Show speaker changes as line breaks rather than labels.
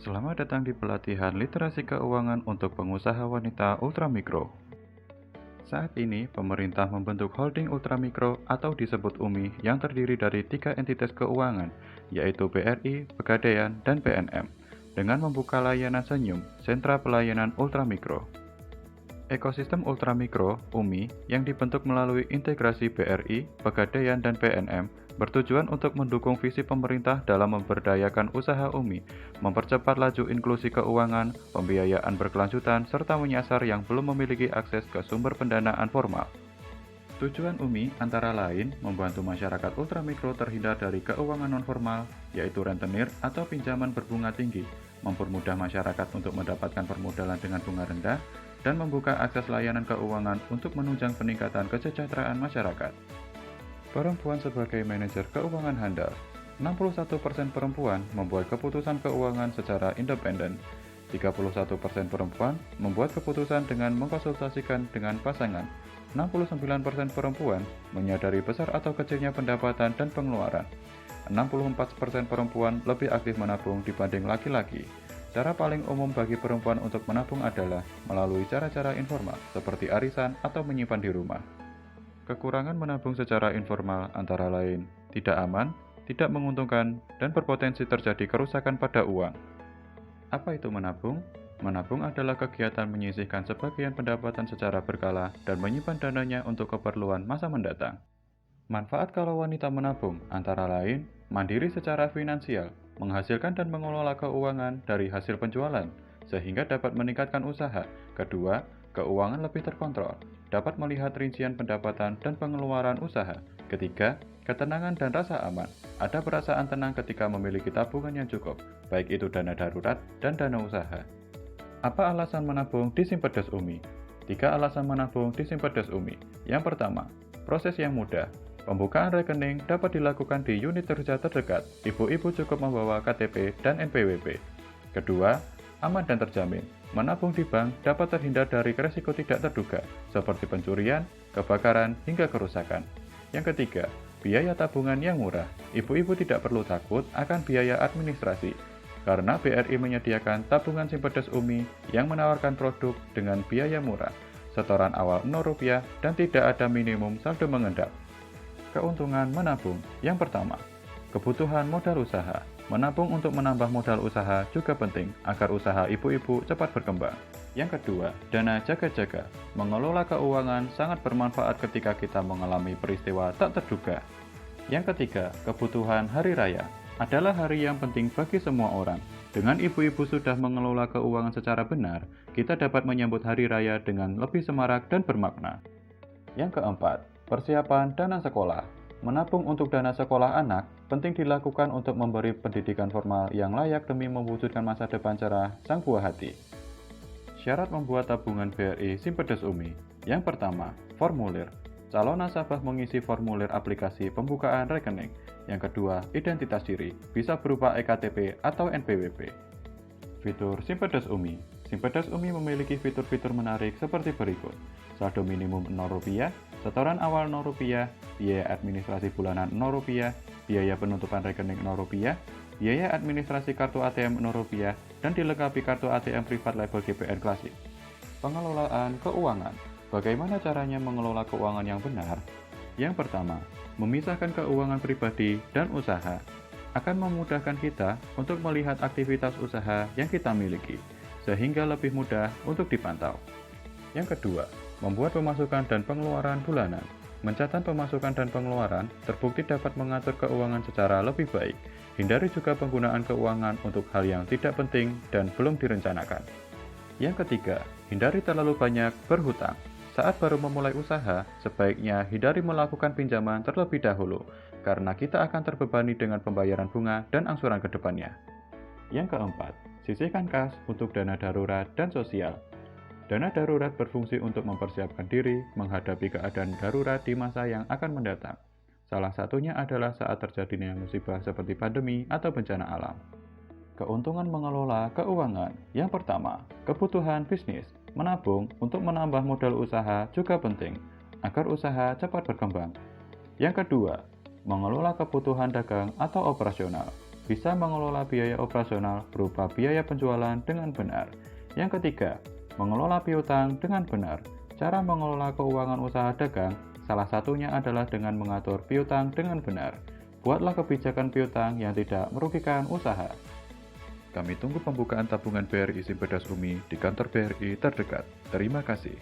Selamat datang di pelatihan literasi keuangan untuk pengusaha wanita ultramikro. Saat ini, pemerintah membentuk holding ultramikro atau disebut UMI yang terdiri dari 3 entitas keuangan, yaitu BRI, Pegadaian, dan PNM, dengan membuka layanan senyum, sentra pelayanan ultramikro. Ekosistem ultramikro (UMI) yang dibentuk melalui integrasi BRI, Pegadaian, dan PNM bertujuan untuk mendukung visi pemerintah dalam memberdayakan usaha UMI, mempercepat laju inklusi keuangan, pembiayaan berkelanjutan, serta menyasar yang belum memiliki akses ke sumber pendanaan formal. Tujuan UMI antara lain membantu masyarakat ultramikro terhindar dari keuangan nonformal, yaitu rentenir atau pinjaman berbunga tinggi, mempermudah masyarakat untuk mendapatkan permodalan dengan bunga rendah, dan membuka akses layanan keuangan untuk menunjang peningkatan kesejahteraan masyarakat. Perempuan sebagai manajer keuangan handal. 61% perempuan membuat keputusan keuangan secara independen. 31% perempuan membuat keputusan dengan mengkonsultasikan dengan pasangan. 69% perempuan menyadari besar atau kecilnya pendapatan dan pengeluaran. 64% perempuan lebih aktif menabung dibanding laki-laki. Cara paling umum bagi perempuan untuk menabung adalah melalui cara-cara informal seperti arisan atau menyimpan di rumah. Kekurangan menabung secara informal antara lain tidak aman, tidak menguntungkan, dan berpotensi terjadi kerusakan pada uang. Apa itu menabung? Menabung adalah kegiatan menyisihkan sebagian pendapatan secara berkala dan menyimpan dananya untuk keperluan masa mendatang. Manfaat kalau wanita menabung antara lain mandiri secara finansial, menghasilkan dan mengelola keuangan dari hasil penjualan, sehingga dapat meningkatkan usaha. Kedua, keuangan lebih terkontrol, dapat melihat rincian pendapatan dan pengeluaran usaha. Ketiga, ketenangan dan rasa aman. Ada perasaan tenang ketika memiliki tabungan yang cukup, baik itu dana darurat dan dana usaha. Apa alasan menabung di Simpedes UMI? 3 alasan menabung di Simpedes UMI. Yang pertama, proses yang mudah. Pembukaan rekening dapat dilakukan di unit kerja terdekat. Ibu-ibu cukup membawa KTP dan NPWP. Kedua, aman dan terjamin. Menabung di bank dapat terhindar dari risiko tidak terduga, seperti pencurian, kebakaran, hingga kerusakan. Yang ketiga, biaya tabungan yang murah. Ibu-ibu tidak perlu takut akan biaya administrasi, karena BRI menyediakan tabungan Simpedes UMI yang menawarkan produk dengan biaya murah, setoran awal Rp0 dan tidak ada minimum saldo mengendap. Keuntungan menabung. Yang pertama, kebutuhan modal usaha. Menabung untuk menambah modal usaha juga penting agar usaha ibu-ibu cepat berkembang. Yang kedua, dana jaga-jaga. Mengelola keuangan sangat bermanfaat ketika kita mengalami peristiwa tak terduga. Yang ketiga, kebutuhan hari raya. Adalah hari yang penting bagi semua orang. Dengan ibu-ibu sudah mengelola keuangan secara benar, kita dapat menyambut hari raya dengan lebih semarak dan bermakna. Yang keempat, persiapan dana sekolah. Menabung untuk dana sekolah anak penting dilakukan untuk memberi pendidikan formal yang layak demi mewujudkan masa depan cerah sang buah hati. Syarat membuat tabungan BRI Simpedes UMI. Yang pertama, formulir. Calon nasabah mengisi formulir aplikasi pembukaan rekening. Yang kedua, identitas diri, bisa berupa EKTP atau NPWP. Fitur Simpedes UMI. Simpedes UMI memiliki fitur-fitur menarik seperti berikut. Saldo minimum Rp0, setoran awal Rp0, biaya administrasi bulanan Rp0, biaya penutupan rekening Rp0, biaya administrasi kartu ATM Rp0, dan dilengkapi kartu ATM privat label GPN Klasik. Pengelolaan keuangan. Bagaimana caranya mengelola keuangan yang benar? Yang pertama, memisahkan keuangan pribadi dan usaha akan memudahkan kita untuk melihat aktivitas usaha yang kita miliki, sehingga lebih mudah untuk dipantau. Yang kedua, membuat pemasukan dan pengeluaran bulanan. Mencatat pemasukan dan pengeluaran terbukti dapat mengatur keuangan secara lebih baik. Hindari juga penggunaan keuangan untuk hal yang tidak penting dan belum direncanakan. Yang ketiga, hindari terlalu banyak berhutang. Saat baru memulai usaha, sebaiknya hindari melakukan pinjaman terlebih dahulu, karena kita akan terbebani dengan pembayaran bunga dan angsuran ke depannya. Yang keempat, sisihkan kas untuk dana darurat dan sosial. Dana darurat berfungsi untuk mempersiapkan diri menghadapi keadaan darurat di masa yang akan mendatang. Salah satunya adalah saat terjadinya musibah seperti pandemi atau bencana alam. Keuntungan mengelola keuangan. Yang pertama, kebutuhan bisnis. Menabung untuk menambah modal usaha juga penting, agar usaha cepat berkembang. Yang kedua, mengelola kebutuhan dagang atau operasional. bisa mengelola biaya operasional berupa biaya penjualan dengan benar. Yang ketiga, mengelola piutang dengan benar. Cara mengelola keuangan usaha dagang, salah satunya adalah dengan mengatur piutang dengan benar. Buatlah kebijakan piutang yang tidak merugikan usaha. Kami tunggu pembukaan tabungan BRI Simpedas Umi di kantor BRI terdekat. Terima kasih.